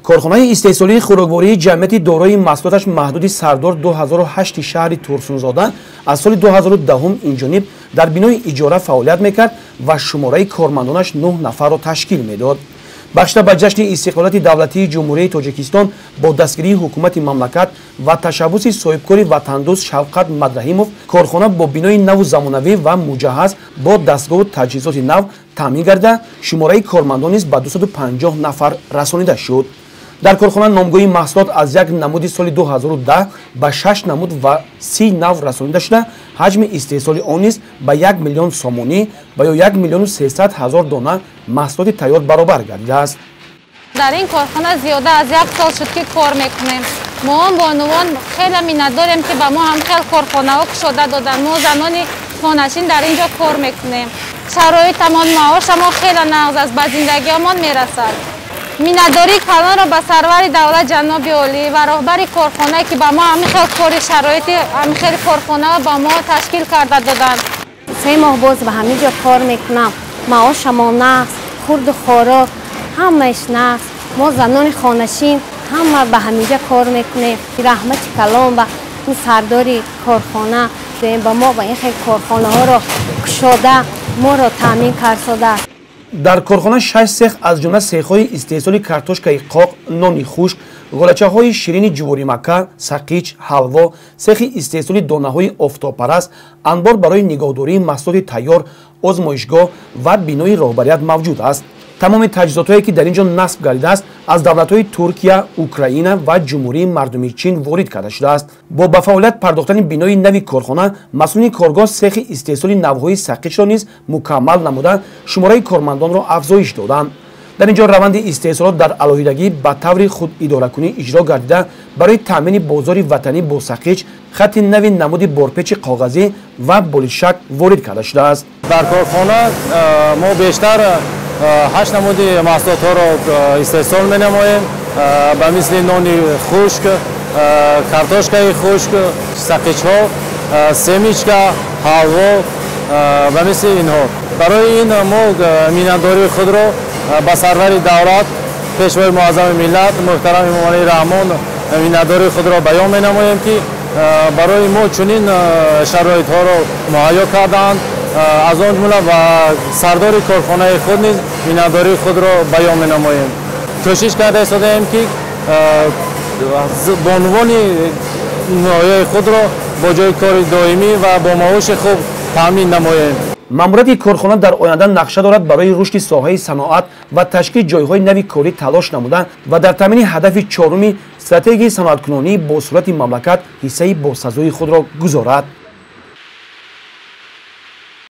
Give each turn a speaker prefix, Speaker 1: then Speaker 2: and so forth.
Speaker 1: корхонаи истеҳсолии хӯроквории ҷамъияти дорои маҳсулоташ маҳдуди Сардор 2008 шаҳри Турсунзода аз соли 2010 инҷониб дар бинои иҷора фаъолият мекард ва шумораи кормандонаш 9 нафарро ташкил медод. бахшида ба ҷашни истиқлолияти давлатии ҷумҳурияи Тоҷикистон бо дастгирии ҳукумати мамлакат ва ташаббуси соҳибкори ватандӯст Шавқат Мадраҳимов корхона бо бинои наву замонавӣ ва муҷаҳҳаз бо дастгоҳу таҷҳизоти нав таъмин гарда шумораи кормандон низ ба 250 нафар расонида шуд. дар корхона номгӯҳи маҳсулот аз як намуди соли 2010 ба 6 намуд ва 30 нав расонида шуда ҳаҷми истеҳсоли он низ ба 1 миллион сомонӣ ва ё 1 миллиону 300 ҳазор дона маҳсулоти тайёр баробар гардидааст.
Speaker 2: дар ин корхона зиёда аз як сол шуд ки кор мекунем. мо бонувон хеле миннатдорем ки ба мо ҳам хел корхонаҳо кушода доданд. мо занони хонашин дар ин ҷо кор мекунем. шароитамон маошамон хеле нағз аст, ба зиндагиамон мерасад. миннатдории калонро ба сарвари давлат ҷаноби олӣ ва роҳбари корхонае ки ба мо ҳамихел кори шароити ҳамихел корхонаро ба мо ташкил карда доданд.
Speaker 3: 3 моҳ боз ба ҳамин ҷо кор мекунам. маошамон нақс, хурду хорок ҳамааш нақс. мо занони хонашин ҳама ба ҳамин ҷо кор мекунем. раҳмати калон ба ин сардори корхона ба мо ба ин хел корхонаҳоро кушода моро таъмин карсода.
Speaker 1: дар корхона 6 сех аз ҷумла сехҳои истеҳсоли картошкаи қоқ, нони хушк, ғолачаҳои ширини ҷуворимакка, сақич, ҳалво, сехи истеҳсоли донаҳои офтобпараст, анбор барои нигоҳдории маҳсулоти тайёр, озмоишгоҳ ва бинои роҳбарият мавҷуд аст. тамоми таҷҳизотҳое ки дар ин ҷо насб гардидааст аз давлатҳои Туркия, Украина ва ҷумҳурии мардуми Чин ворид карда шудааст. бо ба фаъолият пардохтани бинои нави корхона масъулини коргоҳ сехи истеҳсоли навъҳои сақичро низ мукаммал намуда шумораи кормандонро афзоиш доданд. дар ин ҷо раванди истеҳсолот дар алоҳидагӣ ба таври худидоракунӣ иҷро гардида барои таъмини бозори ватанӣ бо сақич хатти нави намуди борпечи коғазӣ ва болишак ворид карда шудааст.
Speaker 4: дар корхона мо бештар 8 намуди маҳсулотҳоро истеҳсол менамоем, ба мисли нони хушк, картошкаи хушк, сақичҳо, семичка, ҳалво ба мисли инҳо. барои ин мо миннатдории худро ба сарвари давлат, пешвои муаззами миллат муҳтарам Эмомалии Раҳмон миннатдории худро баён менамоем ки барои мо чунин шароитҳоро муҳайё карданд. аз он ҷумла ва сардори корхонаи худ низ миннатдории худро баён менамоем. кӯшиш карда истодаем ки бонувони ноҳияи худро бо ҷои кори доимӣ ва бо маоши хуб таъмин намоем.
Speaker 1: маъмурияти корхона дар оянда нақша дорад барои рушди соҳаи саноат ва ташкили ҷойҳои нави корӣ талош намуда ва дар таъмини ҳадафи чоруми стратегияи саноаткунонии босуръати мамлакат ҳиссаи босазои худро гузорад.